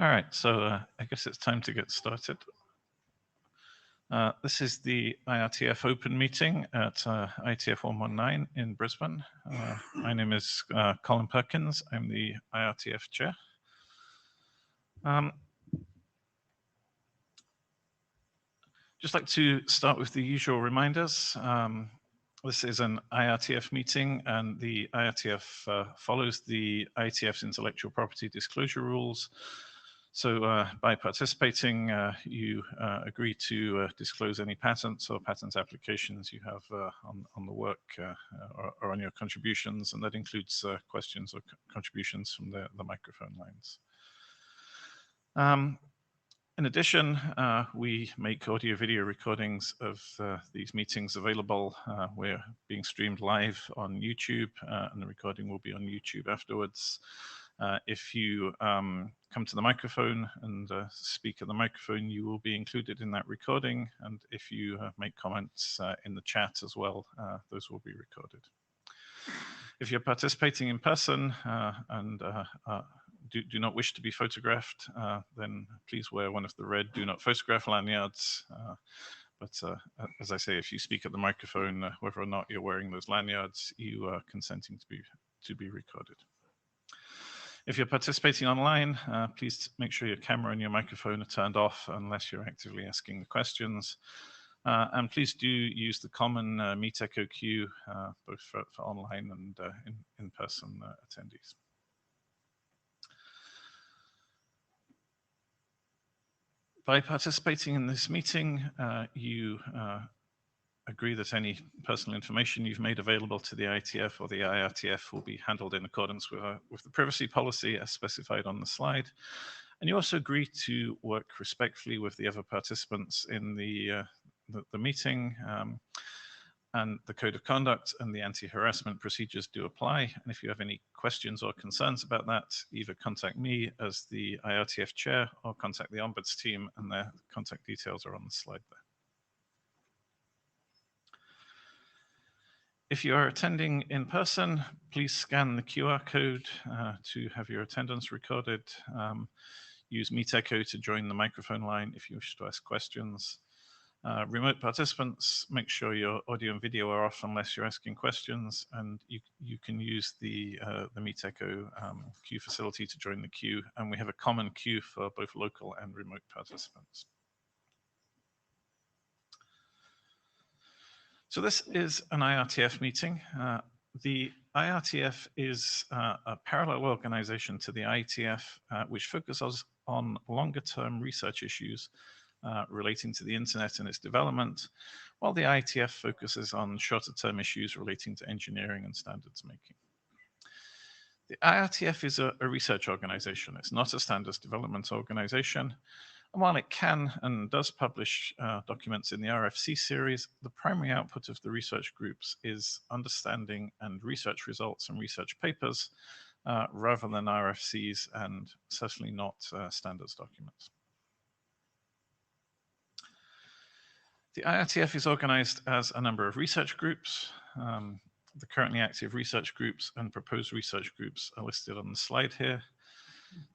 All right, so I guess it's time to get started. This is the IRTF Open Meeting at IETF 119 in Brisbane. My name is Colin Perkins. I'm the IRTF Chair. Just like to start with the usual reminders. This is an IRTF meeting, and the IRTF follows the IETF's intellectual property disclosure rules. So by participating, you agree to disclose any patents or patent applications you have on the work or on your contributions, and that includes questions or contributions from the microphone lines. In addition, we make audio-video recordings of these meetings available. We're being streamed live on YouTube, and the recording will be on YouTube afterwards. If you come to the microphone and speak at the microphone, you will be included in that recording. And if you make comments in the chat as well, those will be recorded. If you're participating in person and do not wish to be photographed, then please wear one of the red do not photograph lanyards. But as I say, if you speak at the microphone, whether or not you're wearing those lanyards, you are consenting to be recorded. If you're participating online, please make sure your camera and your microphone are turned off unless you're actively asking the questions. And please do use the common Meet Echo queue, both for online and in-person attendees. By participating in this meeting, you agree that any personal information you've made available to the IETF or the IRTF will be handled in accordance with the privacy policy as specified on the slide. And you also agree to work respectfully with the other participants in the meeting, and the code of conduct and the anti-harassment procedures do apply. And if you have any questions or concerns about that, either contact me as the IRTF chair or contact the Ombuds team, and their contact details are on the slide there. If you are attending in person, please scan the QR code to have your attendance recorded. Use Meet Echo to join the microphone line if you wish to ask questions. Remote participants, make sure your audio and video are off unless you're asking questions, and you can use the Meet Echo queue facility to join the queue, and we have a common queue for both local and remote participants. So this is an IRTF meeting. The IRTF is a parallel organization to the IETF, which focuses on longer-term research issues relating to the internet and its development, while the IETF focuses on shorter-term issues relating to engineering and standards making. The IRTF is a research organization. It's not a standards development organization. And while it can and does publish documents in the RFC series, the primary output of the research groups is understanding and research results and research papers, rather than RFCs, and certainly not standards documents. The IRTF is organized as a number of research groups. The currently active research groups and proposed research groups are listed on the slide here.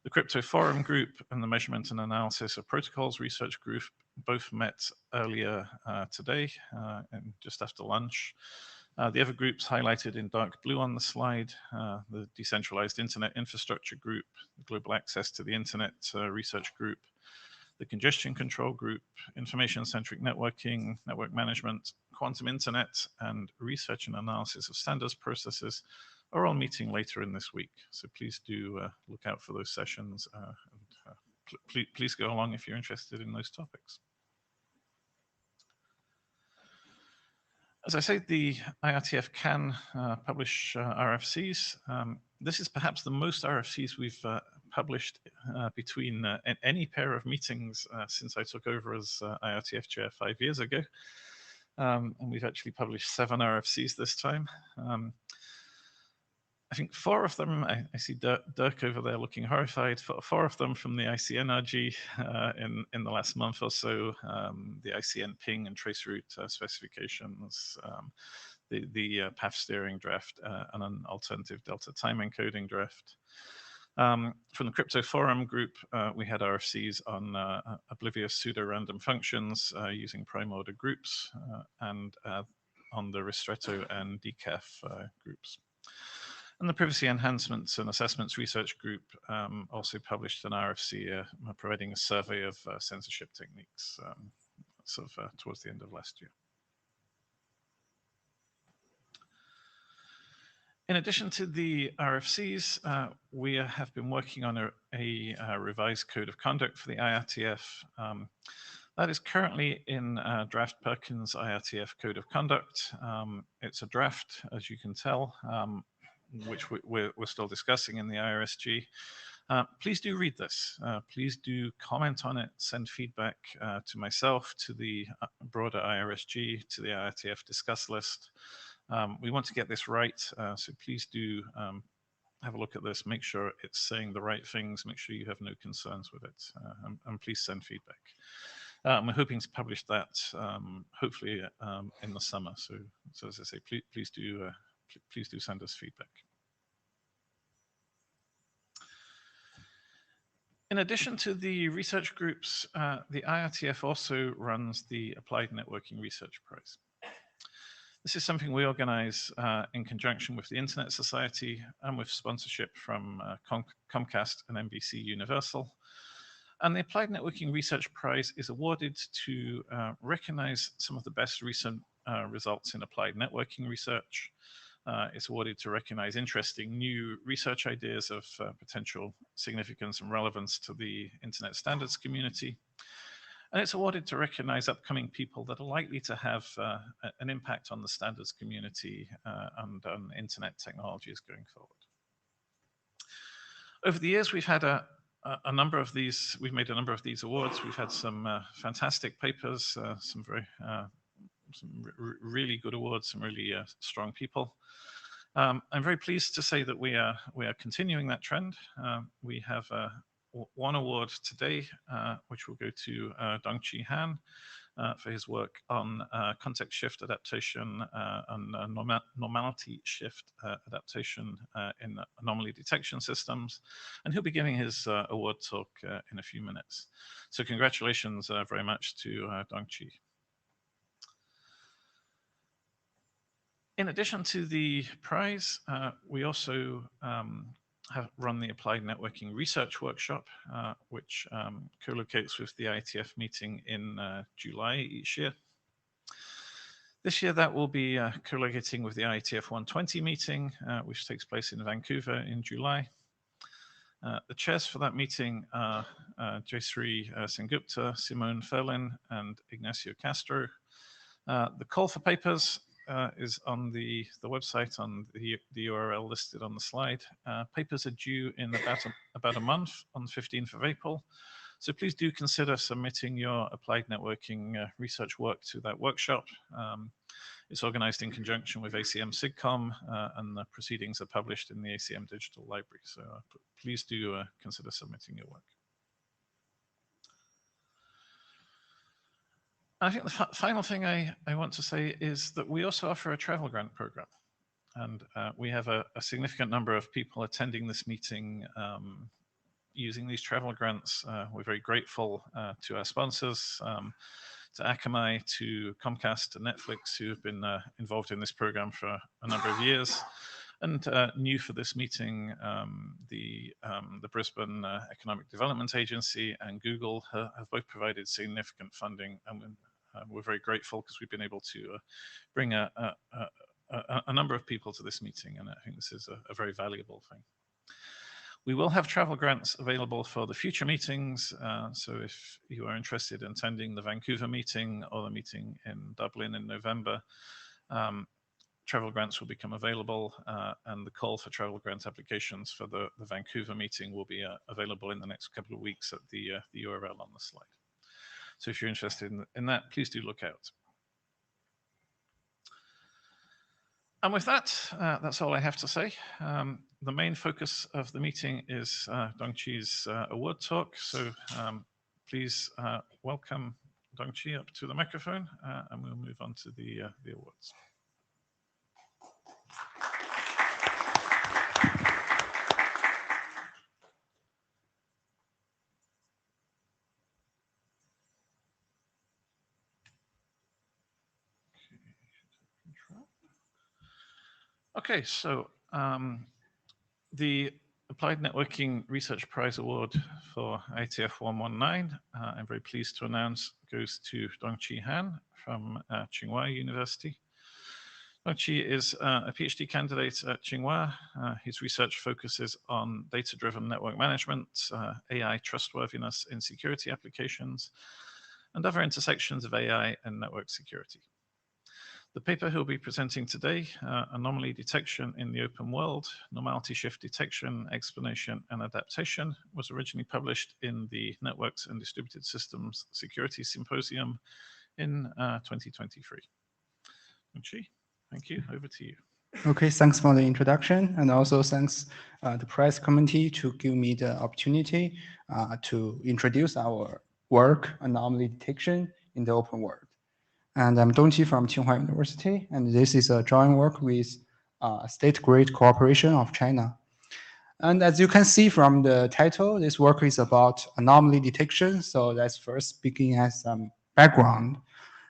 The Crypto Forum Group and the Measurement and Analysis of Protocols Research Group both met earlier today, and just after lunch. The other groups highlighted in dark blue on the slide, the Decentralized Internet Infrastructure Group, the Global Access to the Internet Research Group, the Congestion Control Group, Information-Centric Networking, Network Management, Quantum Internet, and Research and Analysis of Standards Processes are all meeting later in this week. So please do look out for those sessions, and please go along if you're interested in those topics. As I say, the IRTF can publish RFCs. This is perhaps the most RFCs we've published between any pair of meetings since I took over as IRTF chair 5 years ago. And we've actually published 7 RFCs this time. I think 4 of them, I see Dirk over there looking horrified, 4 of them from the ICNRG in the last month or so, the ICN ping and traceroute specifications, the path steering draft, and an alternative delta time encoding draft. From the Crypto Forum group, we had RFCs on oblivious pseudo-random functions using prime order groups, and on the Ristretto and decaf groups. And the Privacy Enhancements and Assessments Research Group also published an RFC providing a survey of censorship techniques towards the end of last year. In addition to the RFCs, we have been working on a revised code of conduct for the IRTF. That is currently in draft Perkins IRTF Code of Conduct. It's a draft, as you can tell, which we're still discussing in the IRSG. Please do read this. Please do comment on it, send feedback to myself, to the broader IRSG, to the IRTF discuss list. We want to get this right, so please do have a look at this, make sure it's saying the right things, make sure you have no concerns with it, and please send feedback. We're hoping to publish that hopefully in the summer. So as I say, please do send us feedback. In addition to the research groups, the IRTF also runs the Applied Networking Research Prize. This is something we organize in conjunction with the Internet Society and with sponsorship from Comcast and NBC Universal. And the Applied Networking Research Prize is awarded to recognize some of the best recent results in applied networking research. It's awarded to recognize interesting new research ideas of potential significance and relevance to the Internet standards community. And it's awarded to recognize upcoming people that are likely to have an impact on the standards community and on Internet technologies going forward. Over the years, we've had a number of these, we've made a number of these awards. We've had some fantastic papers, some really good awards, some really strong people. I'm very pleased to say that we are continuing that trend. We have one award today, which will go to Dongqi Han for his work on context shift adaptation and normality shift adaptation in anomaly detection systems. And he'll be giving his award talk in a few minutes. So congratulations very much to Dongqi. In addition to the prize, we also have run the Applied Networking Research Workshop, which co-locates with the IETF meeting in July each year. This year, that will be co-locating with the IETF 120 meeting, which takes place in Vancouver in July. The chairs for that meeting are Jayshree Sengupta, Simone Ferlin, and Ignacio Castro. The call for papers is on the website, on the URL listed on the slide. Papers are due in about a month, on the 15th of April. So please do consider submitting your applied networking research work to that workshop. It's organized in conjunction with ACM SIGCOM, and the proceedings are published in the ACM Digital Library. So please do consider submitting your work. I think the final thing I want to say is that we also offer a travel grant program. And we have a significant number of people attending this meeting using these travel grants. We're very grateful to our sponsors, to Akamai, to Comcast, to Netflix, who have been involved in this program for a number of years. And new for this meeting, the Brisbane Economic Development Agency and Google have both provided significant funding, and we're very grateful because we've been able to bring a number of people to this meeting, and I think this is a very valuable thing. We will have travel grants available for the future meetings, so if you are interested in attending the Vancouver meeting or the meeting in Dublin in November, travel grants will become available, and the call for travel grant applications for the Vancouver meeting will be available in the next couple of weeks at the URL on the slide. So if you're interested in that, please do look out. And with that, that's all I have to say. The main focus of the meeting is Dongqi's award talk. So please welcome Dongqi up to the microphone, and we'll move on to the awards. Okay, so the Applied Networking Research Prize Award for IETF 119, I'm very pleased to announce, goes to Dongqi Han from Tsinghua University. Dongqi is a PhD candidate at Tsinghua. His research focuses on data-driven network management, AI trustworthiness in security applications, and other intersections of AI and network security. The paper he'll be presenting today, Anomaly Detection in the Open World, Normality Shift Detection, Explanation, and Adaptation, was originally published in the Networks and Distributed Systems Security Symposium in 2023. Dongqi, thank you. Over to you. Okay, thanks for the introduction, and also thanks the press committee to give me the opportunity to introduce our work, Anomaly Detection in the Open World. And I'm Dongqi from Tsinghua University, and this is a joint work with State Grid Corporation of China. And as you can see from the title, this work is about anomaly detection. So let's first begin as some background.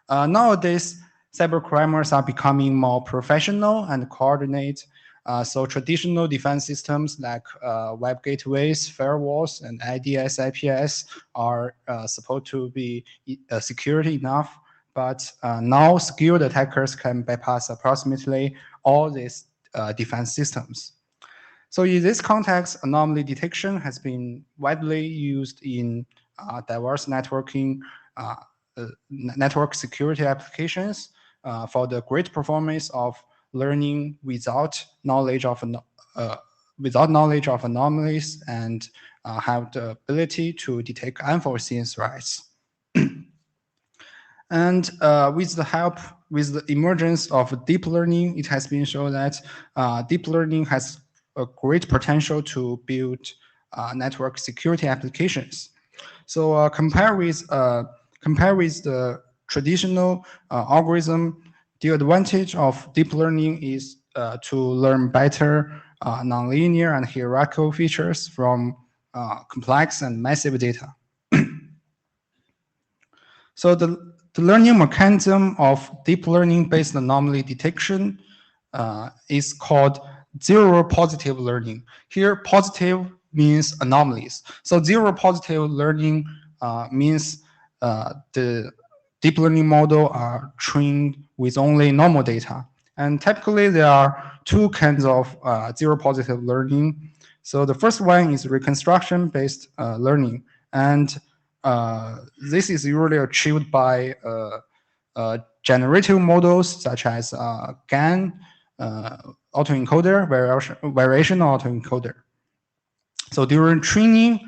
Nowadays, cybercriminals are becoming more professional and coordinate. So traditional defense systems like web gateways, firewalls, and IDS, IPS are supposed to be security enough. But now skilled attackers can bypass approximately all these defense systems. So in this context, anomaly detection has been widely used in diverse networking, network security applications for the great performance of learning without knowledge of anomalies and have the ability to detect unforeseen threats. And with the emergence of deep learning, it has been shown that deep learning has a great potential to build network security applications. So compare with the traditional algorithm, the advantage of deep learning is to learn better nonlinear and hierarchical features from complex and massive data. So the learning mechanism of deep learning-based anomaly detection is called zero positive learning. Here, positive means anomalies. So zero positive learning means the deep learning model are trained with only normal data. And typically, there are two kinds of zero positive learning. So the first one is reconstruction-based learning. And this is usually achieved by generative models such as GAN, autoencoder, variational autoencoder. So during training,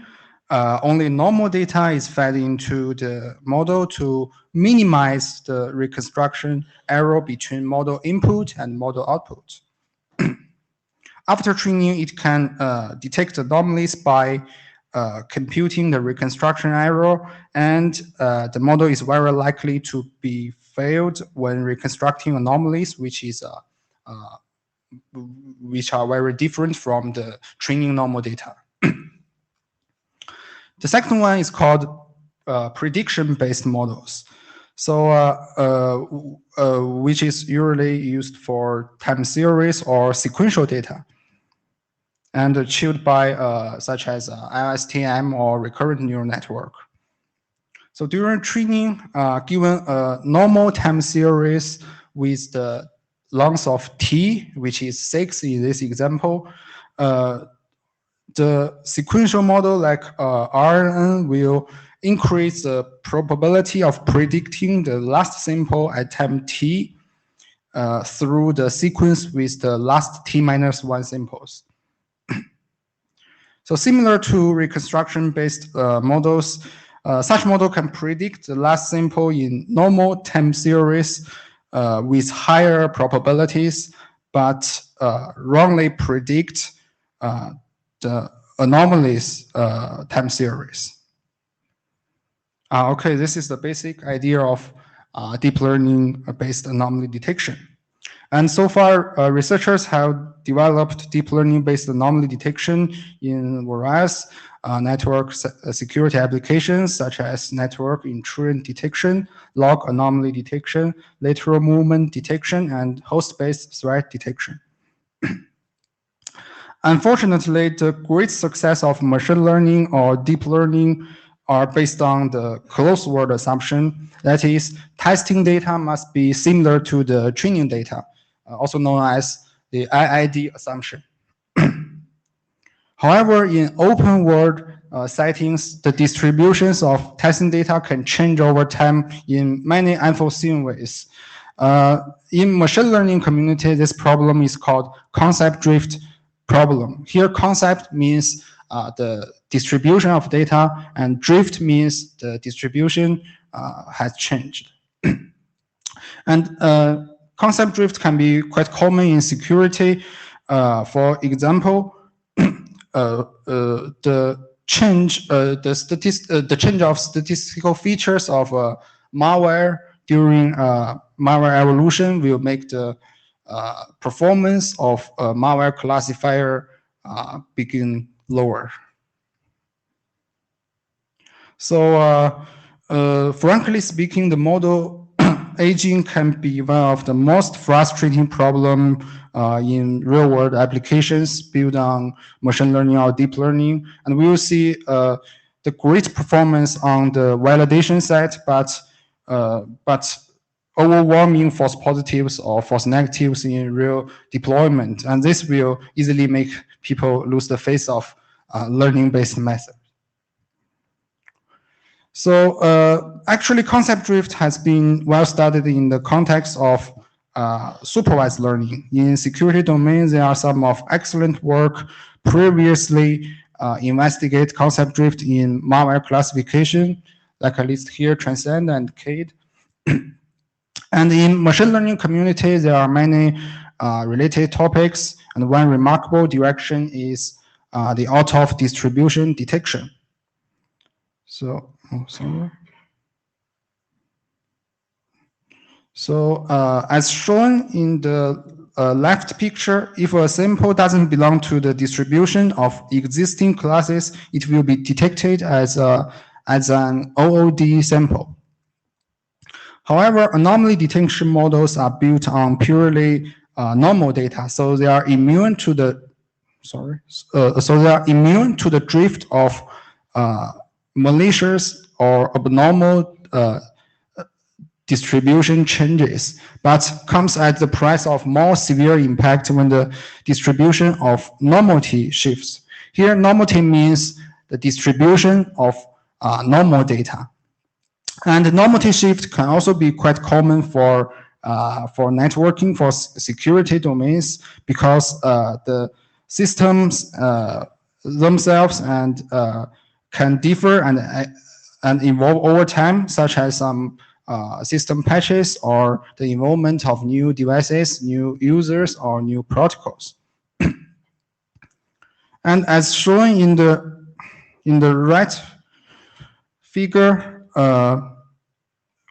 only normal data is fed into the model to minimize the reconstruction error between model input and model output. After training, it can detect anomalies by computing the reconstruction error, and the model is very likely to be failed when reconstructing anomalies, which are very different from the training normal data. The second one is called prediction-based models. So, which is usually used for time series or sequential data, and achieved by such as LSTM or recurrent neural network. So during training, given a normal time series with the length of t, which is 6 in this example, the sequential model like RNN will increase the probability of predicting the last sample at time t through the sequence with the last t-1 samples. So similar to reconstruction-based models, such model can predict the last sample in normal time series with higher probabilities, but wrongly predict the anomalies time series. Okay, this is the basic idea of deep learning-based anomaly detection. And so far, researchers have developed deep learning-based anomaly detection in various network security applications, such as network intrusion detection, log anomaly detection, lateral movement detection, and host-based threat detection. Unfortunately, the great success of machine learning or deep learning are based on the closed word assumption. That is, testing data must be similar to the training data, also known as the IID assumption. However, in open world settings, the distributions of testing data can change over time in many unforeseen ways. In machine learning community, this problem is called concept drift problem. Here, concept means the distribution of data, and drift means the distribution has changed. And concept drift can be quite common in security. For example, the change of statistical features of malware during malware evolution will make the performance of a malware classifier begin lower. So frankly speaking, the model aging can be one of the most frustrating problems in real-world applications built on machine learning or deep learning. And we will see the great performance on the validation side, but overwhelming false positives or false negatives in real deployment. And this will easily make people lose the faith of learning-based methods. So actually, concept drift has been well studied in the context of supervised learning. In security domains, there are some of excellent work previously investigate concept drift in malware classification, like I list here, Transcend and CADE. And in machine learning community, there are many related topics, and one remarkable direction is the out-of-distribution detection. So, as shown in the left picture, if a sample doesn't belong to the distribution of existing classes, it will be detected as an OOD sample. However, anomaly detection models are built on purely normal data, so they are immune to the drift of malicious or abnormal distribution changes, but comes at the price of more severe impact when the distribution of normality shifts. Here, normality means the distribution of normal data. And normality shift can also be quite common for networking, for security domains, because the systems themselves and can differ and evolve over time, such as some system patches or the involvement of new devices, new users, or new protocols. And as shown in the right figure,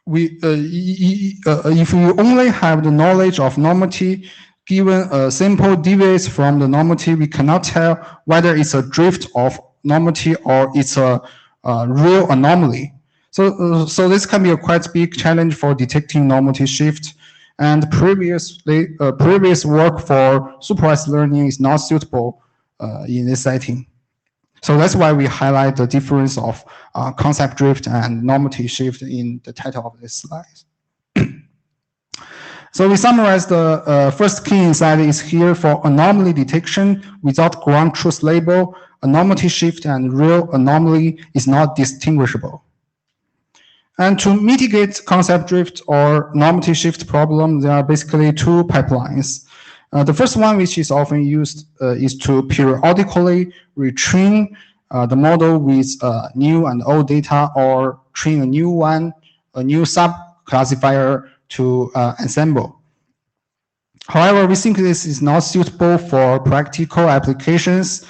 if you only have the knowledge of normality, given a sample deviates from the normality, we cannot tell whether it's a drift of normality or it's a real anomaly. So this can be a quite big challenge for detecting normality shift. And previous work for supervised learning is not suitable in this setting. So that's why we highlight the difference of concept drift and normality shift in the title of this slide. So we summarize the first key insight is here for anomaly detection without ground truth label. Anomaly shift and real anomaly is not distinguishable. And to mitigate concept drift or anomaly shift problem, there are basically two pipelines. The first one, which is often used, is to periodically retrain the model with new and old data, or train a new one, a new sub-classifier to ensemble. However, we think this is not suitable for practical applications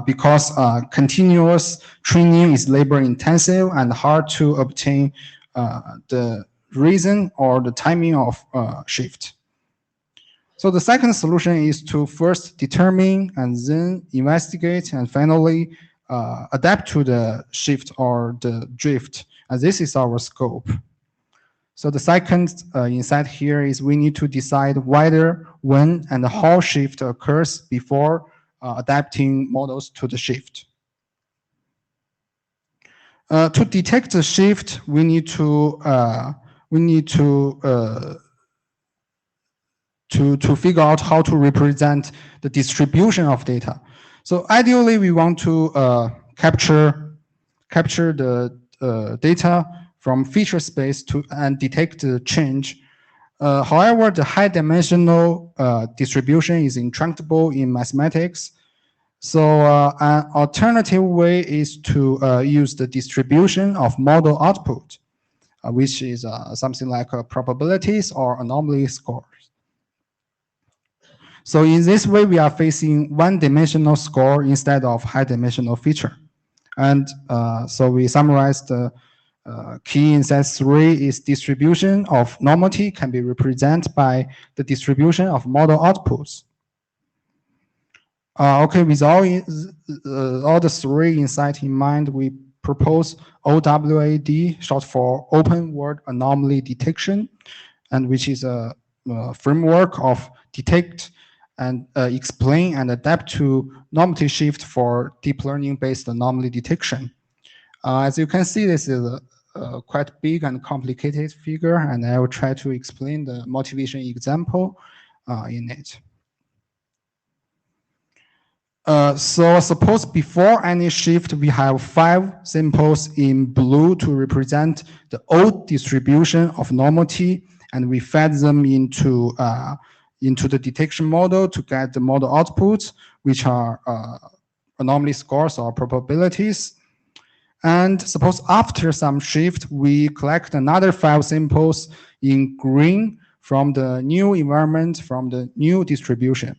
because continuous training is labor-intensive and hard to obtain the reason or the timing of shift. So the second solution is to first determine and then investigate and finally adapt to the shift or the drift. And this is our scope. So the second insight here is we need to decide whether, when, and how shift occurs before adapting models to the shift. To detect the shift, we need to figure out how to represent the distribution of data. So ideally, we want to capture the data from feature space and detect the change. However, the high-dimensional distribution is intractable in mathematics. So an alternative way is to use the distribution of model output, which is something like probabilities or anomaly scores. So in this way, we are facing one-dimensional score instead of high-dimensional feature. And so we summarized the key in set 3 is distribution of normality can be represented by the distribution of model outputs. Okay, with all the 3 insights in mind, we propose OWAD, short for Open World Anomaly Detection, and which is a framework of detect and explain and adapt to normality shift for deep learning-based anomaly detection. As you can see, this is a quite big and complicated figure, and I will try to explain the motivation example in it. So suppose before any shift, we have 5 samples in blue to represent the old distribution of normality, and we fed them into the detection model to get the model outputs, which are anomaly scores or probabilities. And suppose after some shift, we collect another 5 samples in green from the new environment, from the new distribution.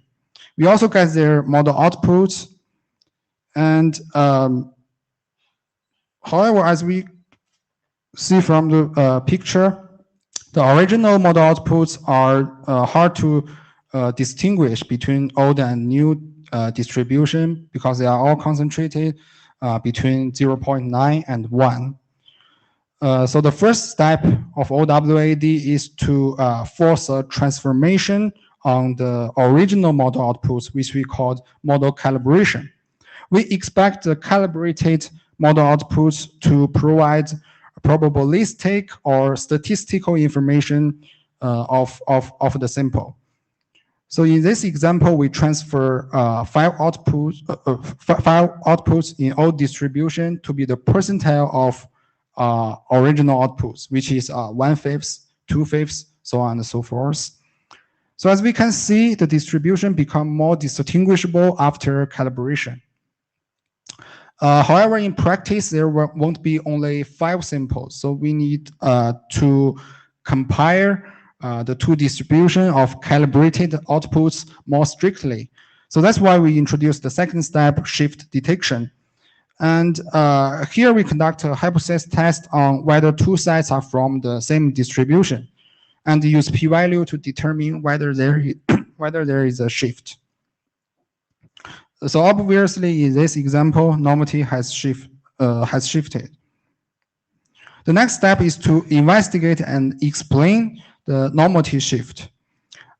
We also get their model outputs. And however, as we see from the picture, the original model outputs are hard to distinguish between old and new distribution because they are all concentrated between 0.9 and 1. So the first step of OWAD is to force a transformation on the original model outputs, which we call model calibration. We expect the calibrated model outputs to provide probabilistic or statistical information of the sample. So in this example, we transfer 5 outputs in old distribution to be the percentile of original outputs, which is 1/5, 2/5, so on and so forth. So as we can see, the distribution become more distinguishable after calibration. However, in practice, there won't be only 5 samples. So we need to compare the 2 distribution of calibrated outputs more strictly. So that's why we introduced the second step, shift detection. And here we conduct a hypothesis test on whether 2 sets are from the same distribution, and use p-value to determine whether there is a shift. So obviously, in this example, normality has shifted. The next step is to investigate and explain the normality shift.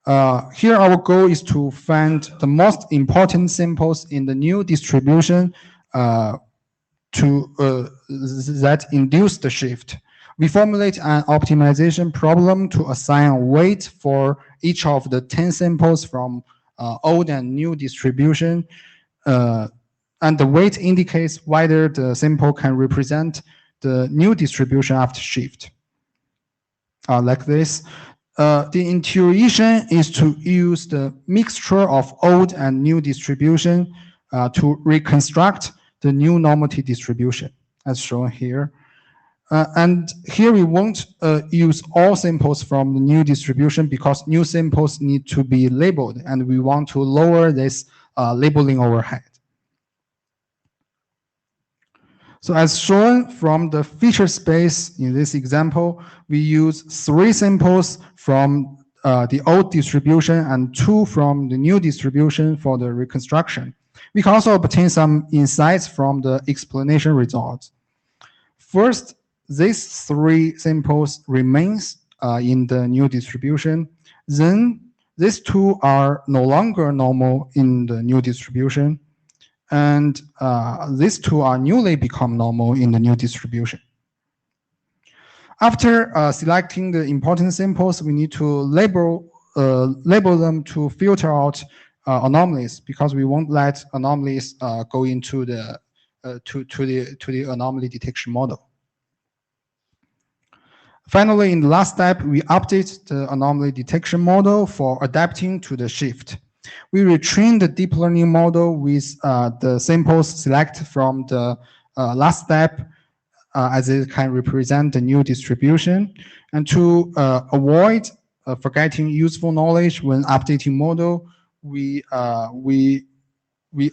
Here, our goal is to find the most important samples in the new distribution that induce the shift. We formulate an optimization problem to assign a weight for each of the 10 samples from old and new distribution. And the weight indicates whether the sample can represent the new distribution after shift. Like this. The intuition is to use the mixture of old and new distribution to reconstruct the new normality distribution, as shown here. And here we won't use all samples from the new distribution because new samples need to be labeled, and we want to lower this labeling overhead. So as shown from the feature space in this example, we use 3 samples from the old distribution and 2 from the new distribution for the reconstruction. We can also obtain some insights from the explanation results. First, these 3 samples remains in the new distribution. Then these two are no longer normal in the new distribution, and these two are newly become normal in the new distribution. After selecting the important samples, we need to label them to filter out anomalies, because we won't let anomalies go into the to the anomaly detection model. Finally, in the last step, we update the anomaly detection model for adapting to the shift. We retrain the deep learning model with the samples selected from the last step, as it can represent the new distribution. And to avoid forgetting useful knowledge when updating model, we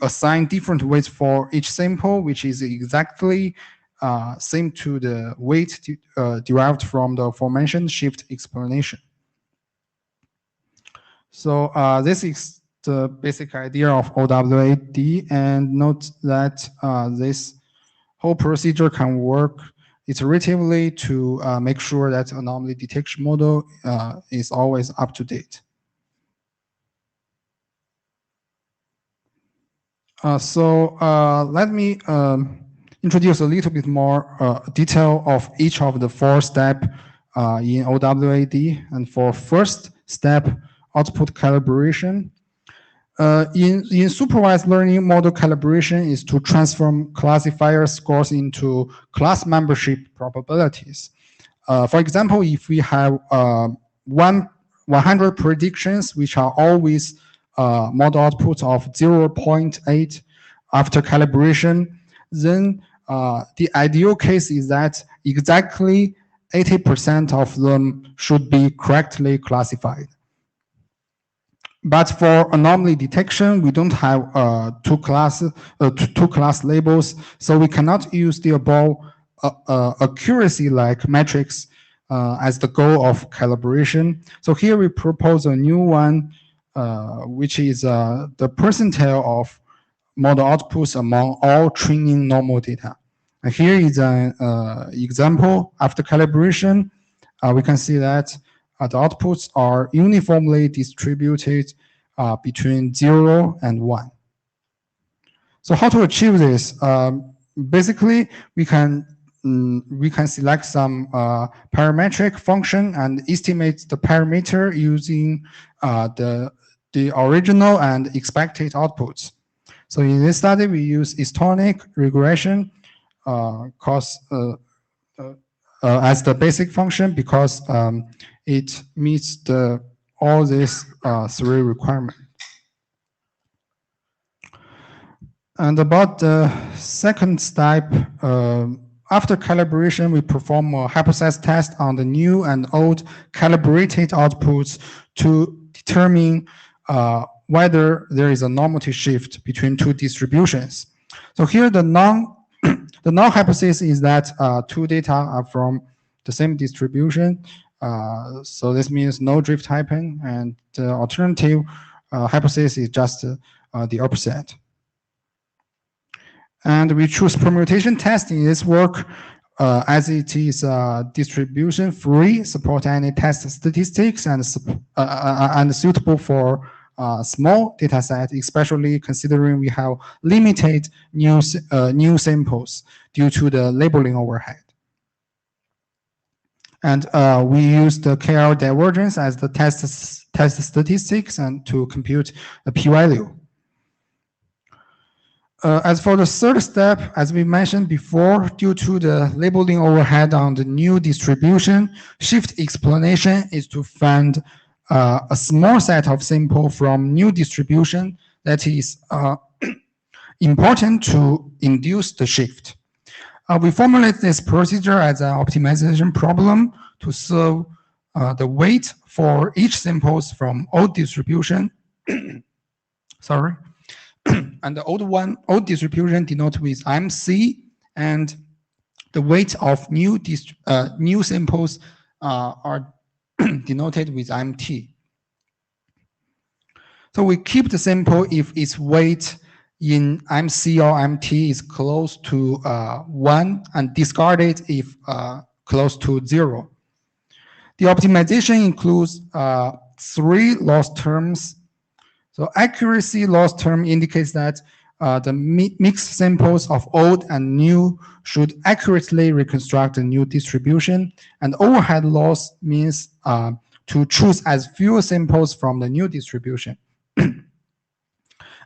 assign different weights for each sample, which is exactly same to the weight derived from the aforementioned shift explanation. So this is the basic idea of OWAD, and note that this whole procedure can work iteratively to make sure that anomaly detection model is always up to date. So let me introduce a little bit more detail of each of the 4 steps in OWAD. And for first step, output calibration. In supervised learning, model calibration is to transform classifier scores into class membership probabilities. For example, if we have 100 predictions, which are always model outputs of 0.8 after calibration, then the ideal case is that exactly 80% of them should be correctly classified. But for anomaly detection, we don't have two class labels, so we cannot use the above accuracy-like metrics as the goal of calibration. So here we propose a new one, which is the percentile of model outputs among all training normal data. And here is an example. After calibration, we can see that the outputs are uniformly distributed between 0 and 1. So how to achieve this? Basically, we can select some parametric function and estimate the parameter using the original and expected outputs. So in this study, we use historic regression as the basic function, because it meets all these 3 requirements. And about the second step, after calibration, we perform a hypothesis test on the new and old calibrated outputs to determine whether there is a normative shift between 2 distributions. So here the null hypothesis is that 2 data are from the same distribution. So this means no drift happen, and the alternative hypothesis is just the opposite. And we choose permutation testing in this work as it is distribution free, support any test statistics, and suitable for small data set, especially considering we have limited new samples due to the labeling overhead. And we use the KL divergence as the test statistics and to compute the p-value. As for the third step, as we mentioned before, due to the labeling overhead on the new distribution, shift explanation is to find a small set of samples from new distribution that is important to induce the shift. We formulate this procedure as an optimization problem to solve the weight for each samples from old distribution. Sorry. And the old distribution denoted with MC, and the weight of new samples are denoted with MT. So we keep the sample if its weight in MC or MT is close to 1, and discard it if close to 0. The optimization includes 3 loss terms. So accuracy loss term indicates that the mixed samples of old and new should accurately reconstruct a new distribution. And overhead loss means to choose as few samples from the new distribution.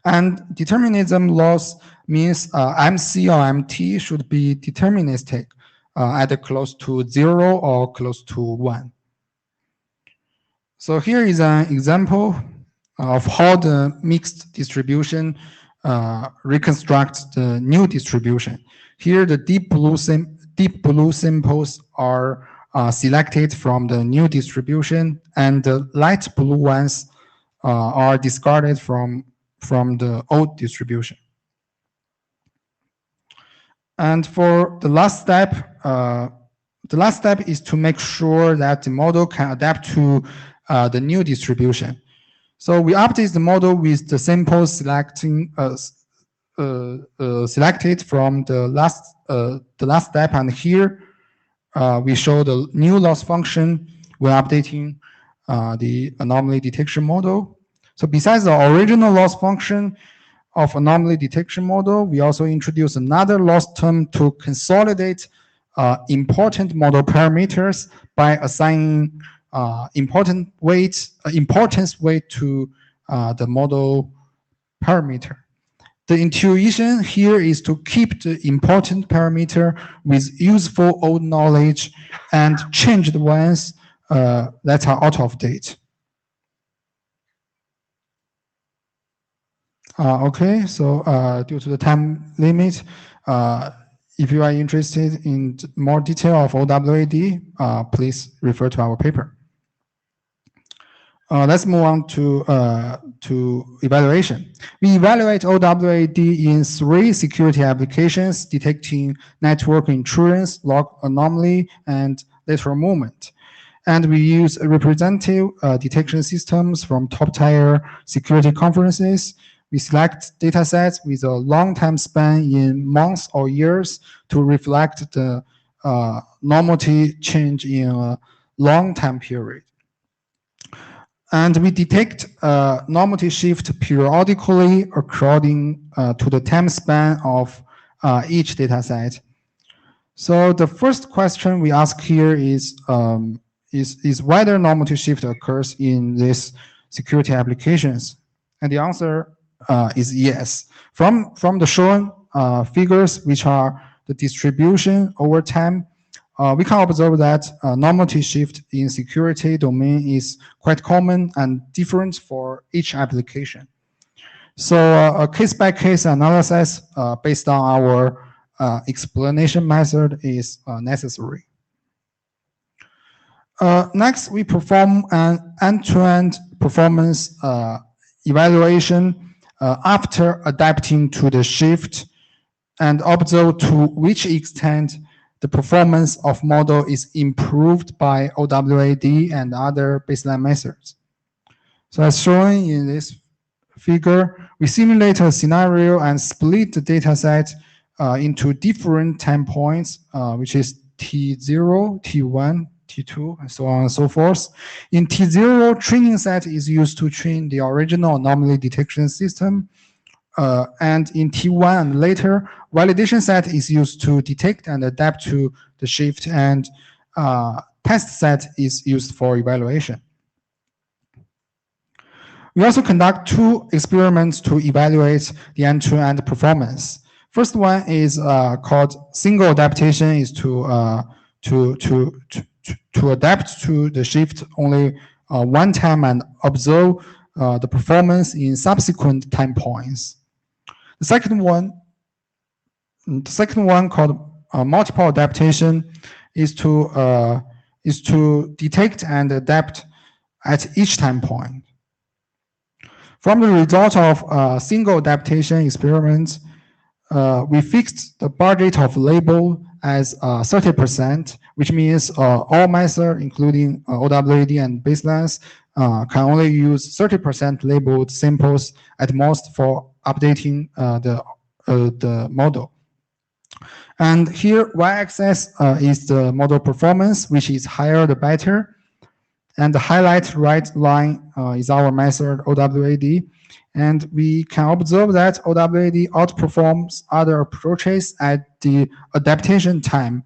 And determinism loss means MC or MT should be deterministic, either close to 0 or close to 1. So here is an example of how the mixed distribution reconstructs the new distribution. Here, the deep blue samples are selected from the new distribution, and the light blue ones are discarded from the old distribution. And for the last step is to make sure that the model can adapt to the new distribution. So we update the model with the samples selected from the last step, and here we show the new loss function when updating the anomaly detection model. So besides the original loss function of anomaly detection model, we also introduce another loss term to consolidate important model parameters by assigning importance weight to the model parameter. The intuition here is to keep the important parameter with useful old knowledge and change the ones that are out of date. Okay, so due to the time limit, if you are interested in more detail of OWAD, please refer to our paper. Let's move on to evaluation. We evaluate OWAD in 3 security applications: detecting network intrusions, log anomaly, and lateral movement. And we use representative detection systems from top-tier security conferences. We select datasets with a long time span in months or years to reflect the normative change in a long time period. And we detect normative shift periodically according to the time span of each dataset. So the first question we ask here is whether normative shift occurs in these security applications. And the answer is yes. From the shown figures, which are the distribution over time, we can observe that normative shift in security domain is quite common and different for each application. So a case-by-case analysis based on our explanation method is necessary. Next, we perform an end-to-end performance evaluation after adapting to the shift and observe to which extent the performance of model is improved by OWAD and other baseline methods. So as shown in this figure, we simulate a scenario and split the dataset into different time points, which is T0, T1, T2, and so on and so forth. In T0, training set is used to train the original anomaly detection system. And in T1 and later, validation set is used to detect and adapt to the shift, and test set is used for evaluation. We also conduct 2 experiments to evaluate the end-to-end performance. First one is called single adaptation, is to adapt to the shift only one time and observe the performance in subsequent time points. The second one called multiple adaptation is to detect and adapt at each time point. From the result of single adaptation experiments, we fixed the budget of label as 30%, which means all methods, including OWAD and baselines, can only use 30% labeled samples at most for updating the model. And here, y-axis is the model performance, which is higher the better. And the highlight right line is our method OWAD. And we can observe that OWAD outperforms other approaches at the adaptation time,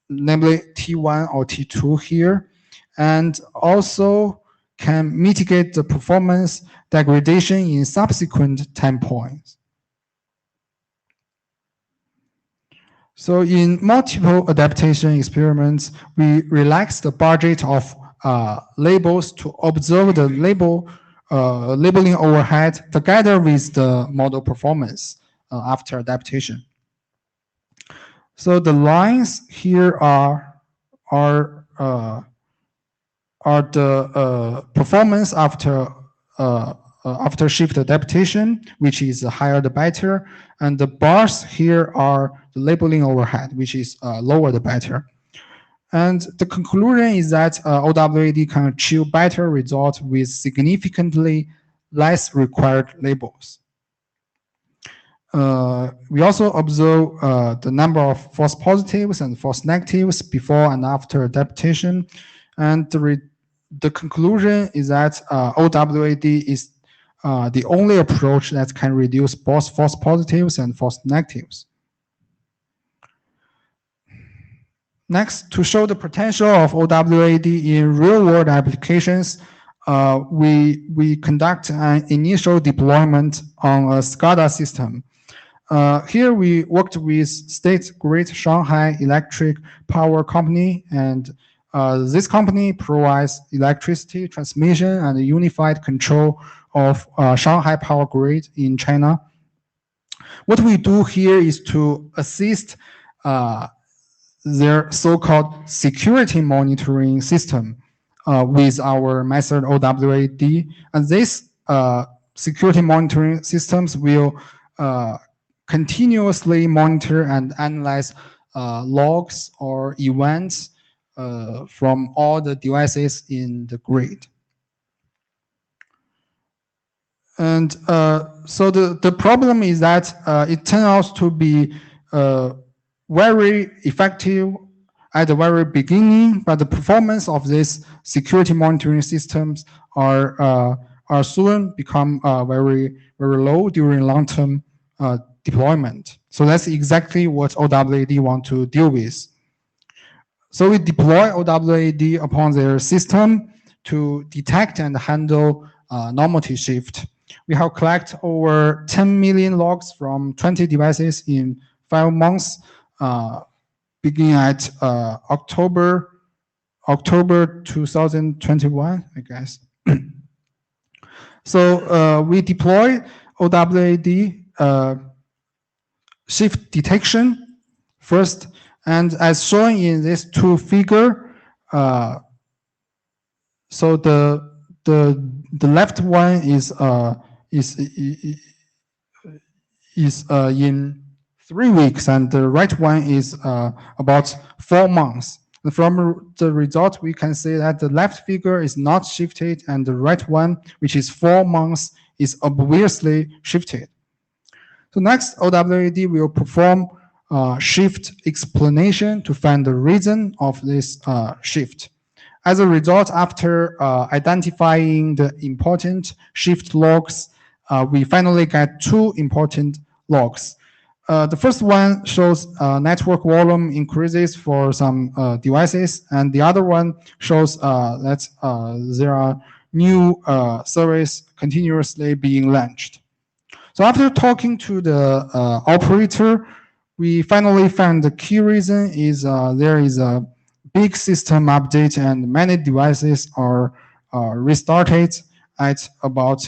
namely T1 or T2 here, and also can mitigate the performance degradation in subsequent time points. So in multiple adaptation experiments, we relax the budget of labels to observe the labeling overhead together with the model performance after adaptation. So the lines here are the performance after shift adaptation, which is higher the better, and the bars here are the labeling overhead, which is lower the better. And the conclusion is that OWAD can achieve better results with significantly less required labels. We also observe the number of false positives and false negatives before and after adaptation. And the conclusion is that OWAD is the only approach that can reduce both false positives and false negatives. Next, to show the potential of OWAD in real-world applications, we conduct an initial deployment on a SCADA system. Here we worked with state-grid Shanghai Electric Power Company, and this company provides electricity transmission and unified control of Shanghai power grid in China. What we do here is to assist their so-called security monitoring system with our method OWAD. And these security monitoring systems will continuously monitor and analyze logs or events from all the devices in the grid. And so the problem is that it turns out to be very effective at the very beginning, but the performance of these security monitoring systems are soon become very low during long-term deployment. So that's exactly what OWAD want to deal with. So we deploy OWAD upon their system to detect and handle normative shift. We have collected over 10 million logs from 20 devices in 5 months, beginning at October 2021, I guess. So we deploy OWAD shift detection first, and as shown in this two figure, so the left one is in 3 weeks, and the right one is about 4 months. And from the result, we can say that the left figure is not shifted, and the right one, which is 4 months, is obviously shifted. So next, OWAD will perform shift explanation to find the reason of this shift. As a result, after identifying the important shift logs, we finally get 2 important logs. The first one shows network volume increases for some devices, and the other one shows that there are new service continuously being launched. So after talking to the operator, we finally found the key reason is there is a big system update and many devices are restarted at about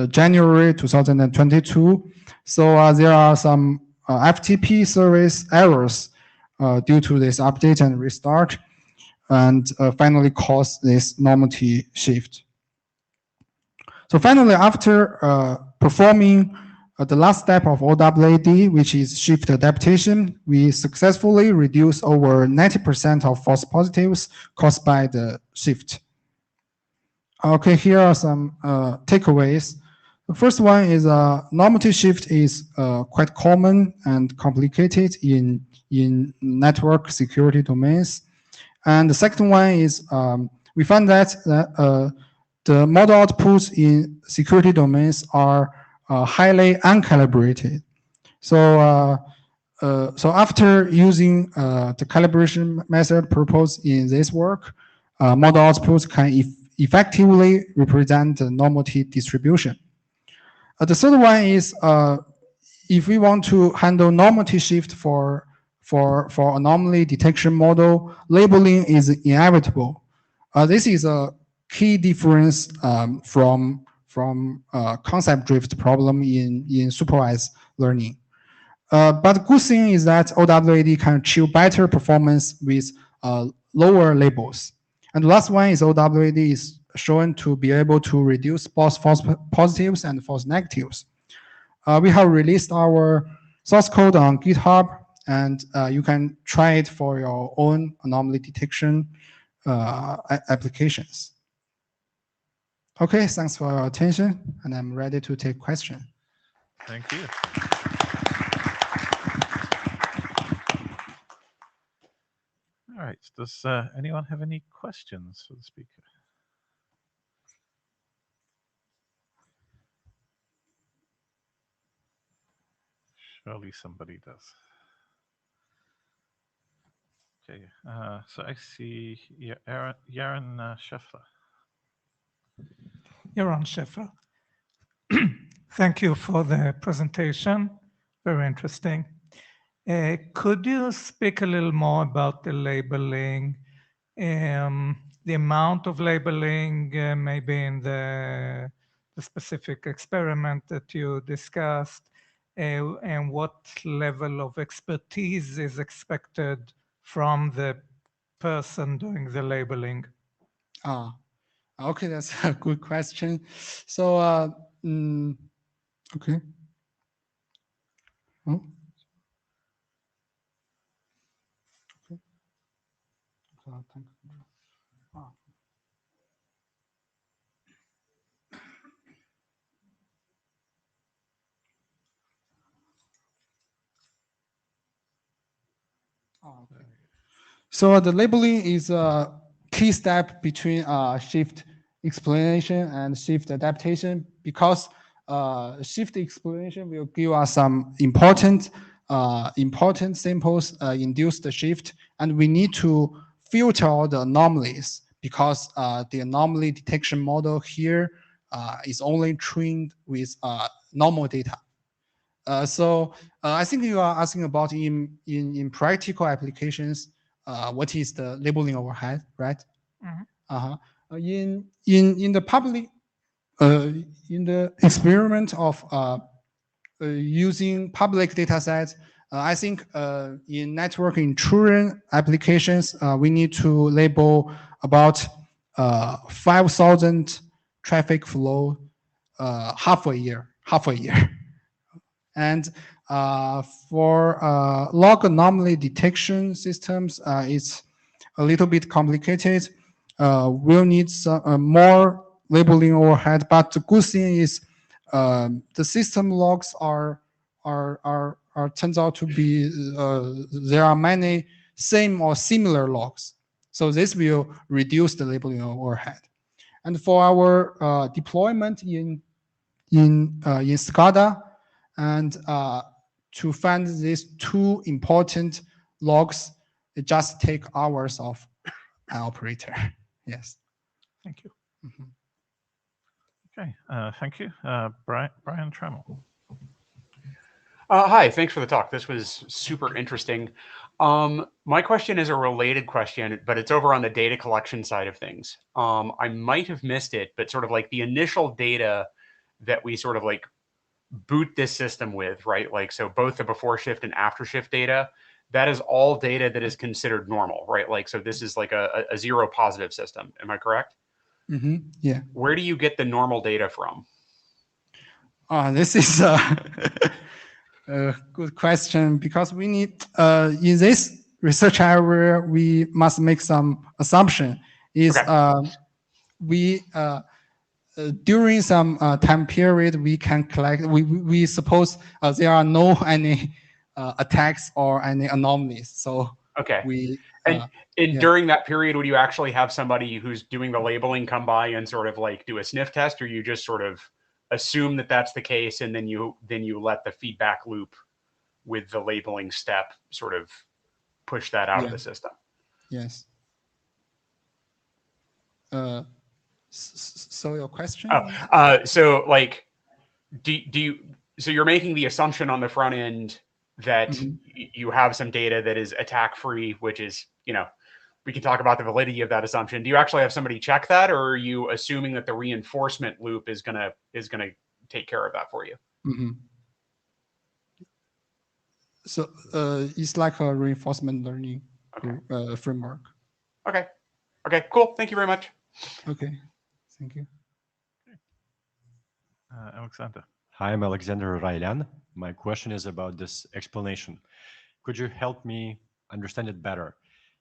January 2022. So there are some FTP service errors due to this update and restart, and finally cause this normative shift. So finally, after performing the last step of OWAD, which is shift adaptation, we successfully reduced over 90% of false positives caused by the shift. Okay, here are some takeaways. The first one is normative shift is quite common and complicated in network security domains. And the second one is we found that the model outputs in security domains are highly uncalibrated. So so after using the calibration method proposed in this work, model outputs can effectively represent the normative distribution. The third one is if we want to handle normative shift for anomaly detection model, labeling is inevitable. This is a key difference from concept drift problem in supervised learning. But the good thing is that OWAD can achieve better performance with lower labels. And the last one is OWAD is shown to be able to reduce both false positives and false negatives. We have released our source code on GitHub, and you can try it for your own anomaly detection applications. Okay, thanks for your attention, and I'm ready to take questions. Thank you. All right, does anyone have any questions for the speaker? Surely somebody does. Okay, so I see Yaron Scheffler. Yaron Scheffler. Thank you for the presentation. Very interesting. Could you speak a little more about the labeling, the amount of labeling, maybe in the specific experiment that you discussed, and what level of expertise is expected from the person doing the labeling? Okay, that's a good question. So, okay. Oh. Okay. Okay. So the labeling is a key step between shift explanation and shift adaptation, because shift explanation will give us some important samples induce the shift, and we need to filter all the anomalies, because the anomaly detection model here is only trained with normal data. So I think you are asking about in practical applications, what is the labeling overhead, right? Mm-hmm. In the public, in the experiment of using public data sets, I think in network insurance applications, we need to label about 5,000 traffic flow half a year. And for log anomaly detection systems, it's a little bit complicated. We'll need some more labeling overhead, but the good thing is the system logs are turns out to be there are many same or similar logs, so this will reduce the labeling overhead. And for our deployment in SCADA, and to find these two important logs, it just take hours of an operator. Yes. Thank you. Mm-hmm. Okay, thank you. Brian Trammell. Hi, thanks for the talk. This was super interesting. My question is a related question, but it's over on the data collection side of things. I might have missed it, but sort of like the initial data that we sort of like boot this system with, right? Like, so both the before shift and after shift data, that is all data that is considered normal, right? Like, so this is like a zero positive system. Am I correct? Mm-hmm. Yeah. Where do you get the normal data from? This is a good question, because we need, in this research area, we must make some assumption. Is okay. During some time period, we can collect, we suppose there are no any attacks or any anomalies. So okay. uh, And yeah. during that period, would you actually have somebody who's doing the labeling come by and sort of like do a sniff test, or you just sort of assume that that's the case, and then you let the feedback loop with the labeling step sort of push that out of the system? Yes. So your question? So like, do you, so you're making the assumption on the front end that you have some data that is attack free, which is, we can talk about the validity of that assumption. Do you actually have somebody check that, or are you assuming that the reinforcement loop is gonna take care of that for you? So it's like a reinforcement learning framework. Okay. Okay, cool. Thank you very much. Okay, thank you. Alexander. Hi, I'm Alexander Railan. My question is about this explanation. Could you help me understand it better?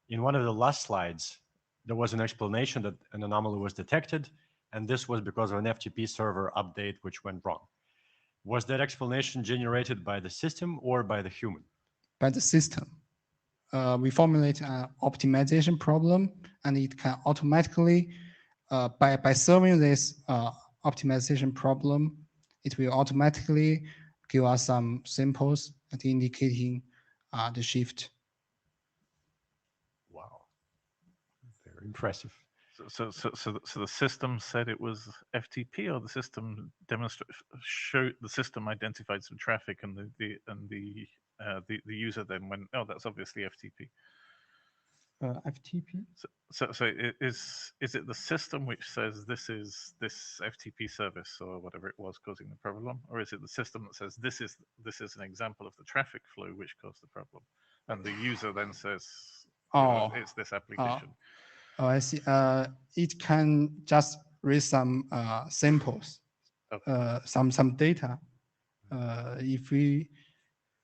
In one of the last slides, there was an explanation that an anomaly was detected, and this was because of an FTP server update which went wrong. Was that explanation generated by the system or by the human? By the system. We formulate an optimization problem, and it can automatically, by serving this optimization problem, it will automatically give us some samples and indicating the shift. Wow, very impressive. So the system said it was FTP, or the system showed the system identified some traffic, and the user then went, oh, that's obviously FTP. FTP. So is it the system which says this is this FTP service or whatever it was causing the problem, or is it the system that says this is an example of the traffic flow which caused the problem, and the user then says, it's this application? Oh, I see. It can just read some samples, some data. If we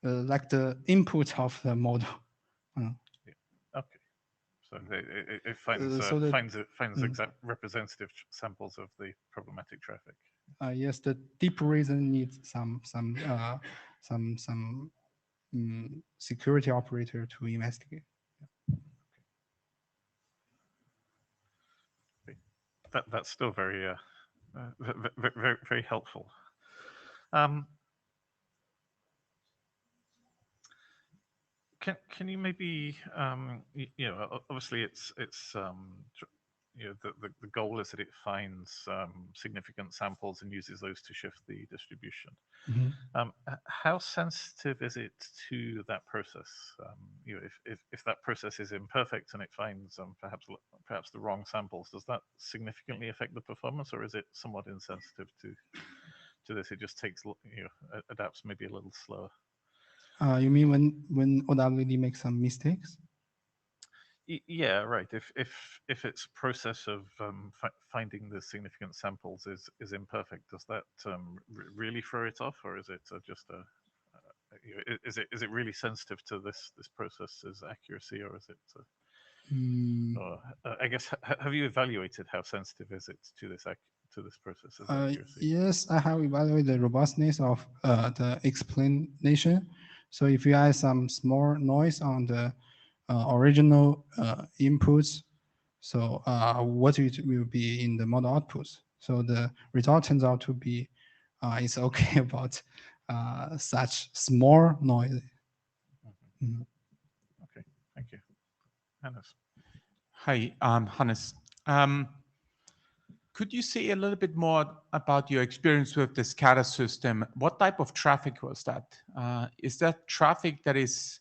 like the input of the model. Okay. So it finds exact representative samples of the problematic traffic. Yes, the deep reason needs some security operator to investigate. That's still very very helpful. Can you maybe obviously it's the goal is that it finds significant samples and uses those to shift the distribution. How sensitive is it to that process? If that process is imperfect and it finds perhaps the wrong samples, does that significantly affect the performance, or is it somewhat insensitive to this? It just takes adapts maybe a little slower. You mean when OWD makes some mistakes? Yeah, right. If its process of finding the significant samples is imperfect, does that really throw it off, or is it just is it really sensitive to this process's accuracy, or is it? I guess have you evaluated how sensitive is it to this process's accuracy? Yes, I have evaluated the robustness of the explanation. So if you add some small noise on the original inputs, so what it will be in the model outputs. So the result turns out to be it's okay about such small noise. Okay, thank you. Hannes. Hi, Hannes. Could you say a little bit more about your experience with the SCADA system? What type of traffic was that? Is that traffic that is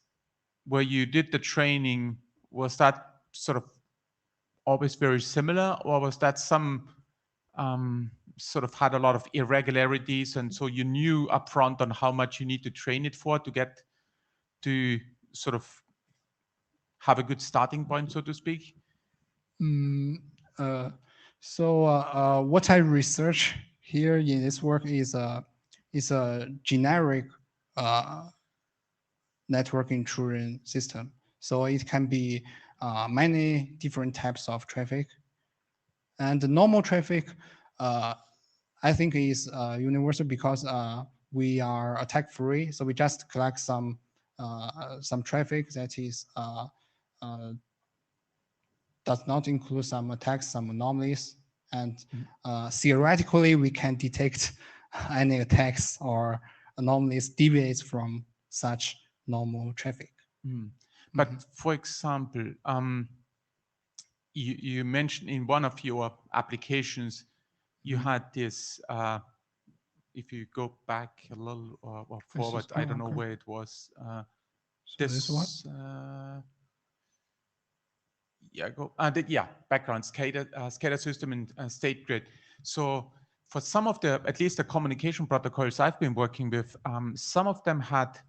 where you did the training, was that sort of always very similar, or was that some sort of had a lot of irregularities, and so you knew upfront on how much you need to train it for to get to sort of have a good starting point, so to speak? So what I research here in this work is a generic network intrusion system. So it can be many different types of traffic. And the normal traffic, I think, is universal because we are attack free. So we just collect some traffic that is does not include some attacks, some anomalies, and theoretically we can detect any attacks or anomalies deviates from such normal traffic. But for example, you mentioned in one of your applications, you had this, if you go back a little or forward, I don't know where it was. This one? Background SCADA system and state grid. So for some of the, at least the communication protocols I've been working with, some of them had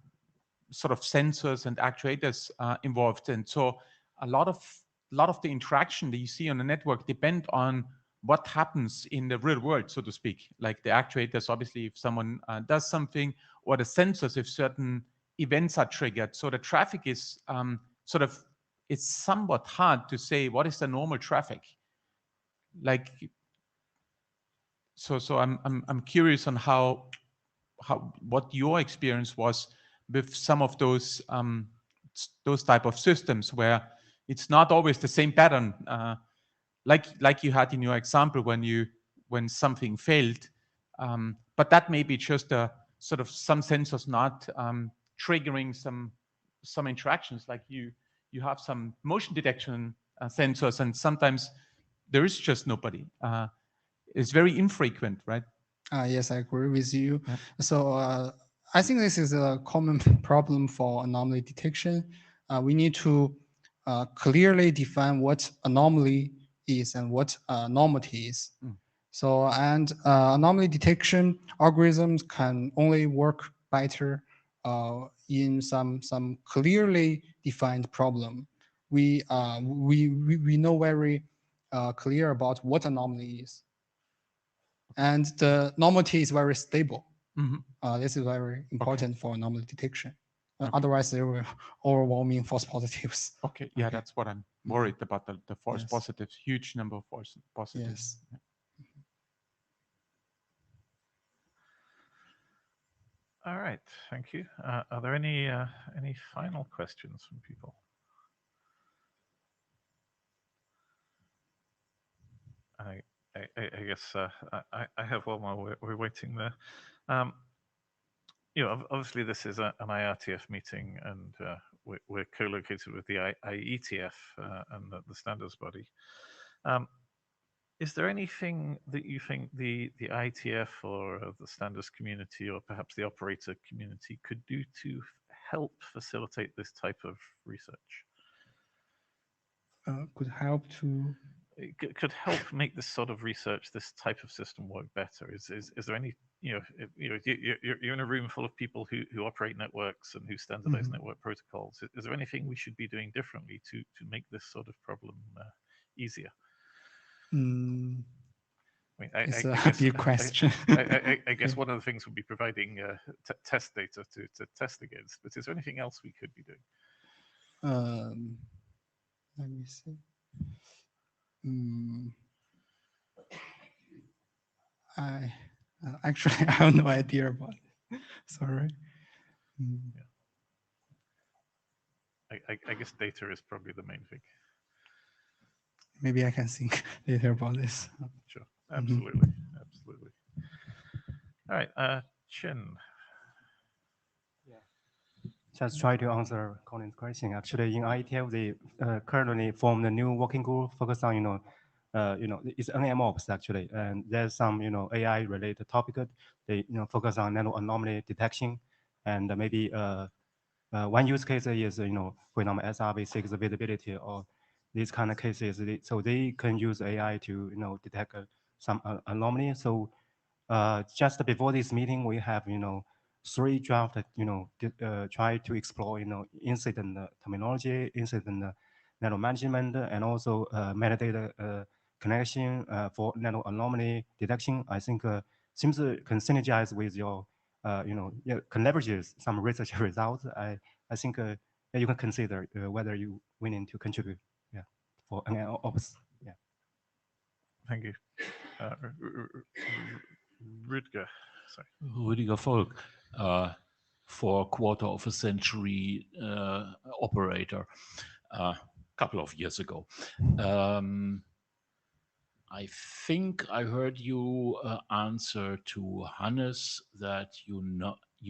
sort of sensors and actuators involved. And so a lot of the interaction that you see on the network depend on what happens in the real world, so to speak. Like the actuators, obviously, if someone does something, or the sensors, if certain events are triggered. So the traffic is it's somewhat hard to say what is the normal traffic. Like, so I'm curious on what your experience was with some of those type of systems where it's not always the same pattern, like you had in your example when something failed, but that may be just a sort of some sensors not triggering some interactions, like you have some motion detection sensors, and sometimes there is just nobody. It's very infrequent, right? Yes, I agree with you. Yeah. So I think this is a common problem for anomaly detection. We need to clearly define what anomaly is and what normality is. So, and anomaly detection algorithms can only work better in some clearly defined problem. We know very clear about what anomaly is, and the normality is very stable. This is very important for anomaly detection. Otherwise, there were overwhelming false positives. Okay, yeah, that's what I'm worried about, the false positives, huge number of false positives. Yes. All right, thank you. Are there any final questions from people? I guess I have one while we're waiting there. Obviously this is an IRTF meeting, and we're co-located with the IETF and the standards body. Is there anything that you think the IETF or the standards community, or perhaps the operator community, could do to help facilitate this type of research? Could help to... It could help make this sort of research, this type of system, work better. Is there any, you're in a room full of people who operate networks and who standardize network protocols. Is there anything we should be doing differently to make this sort of problem easier? I mean, it's a big question. I guess one of the things would be providing test data to test against, but is there anything else we could be doing? Let me see. I actually I have no idea about it. Sorry. I guess data is probably the main thing. Maybe I can think later about this. Sure, absolutely, absolutely. All right, Chin. Just try to answer Colin's question. Actually, in IETF, they currently formed a new working group focused on, it's NMOps actually, and there's some, AI related topic. They, focus on nano anomaly detection, and maybe one use case is, for example, SRv6 visibility or these kind of cases. So they can use AI to, detect some anomaly. So just before this meeting, we have, 3 drafts, try to explore, incident terminology, incident nano management, and also metadata connection for nano anomaly detection. I think seems can synergize with your, can leverage some research results. I think you can consider whether you willing to contribute, for NLOps. Yeah. Thank you, Rüdiger. Sorry. Rüdiger Volk, for a quarter of a century operator. couple of years ago. I think I heard you answer to Hannes that you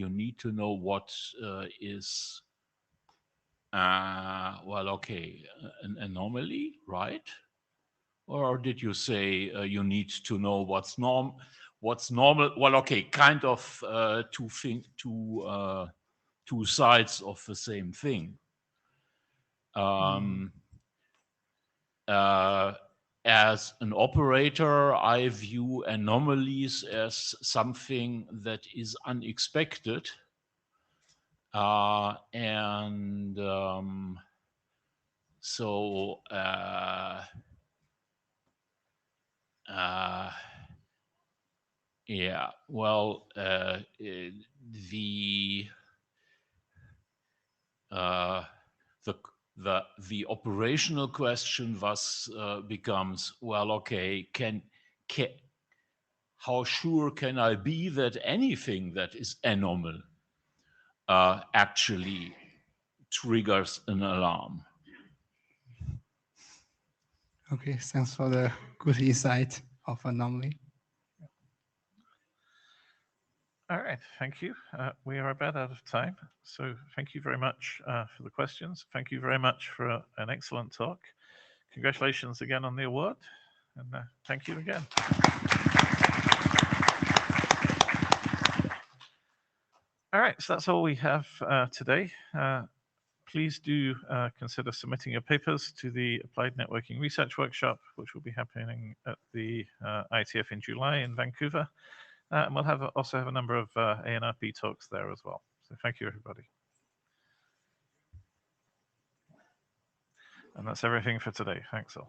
need to know what is well, okay, an anomaly, right? Or did you say you need to know what's normal? Well, okay, kind of two sides of the same thing. As an operator, I view anomalies as something that is unexpected. So yeah, well, the operational question becomes, well, okay, how sure can I be that anything that is anomal actually triggers an alarm? Okay, thanks for the good insight of anomaly. All right, thank you. We are about out of time, so thank you very much for the questions. Thank you very much for an excellent talk. Congratulations again on the award, and thank you again. All right, so that's all we have today. Please do consider submitting your papers to the Applied Networking Research Workshop, which will be happening at the IETF in July in Vancouver. And we'll also have a number of ANRP talks there as well. So thank you, everybody. And that's everything for today. Thanks all.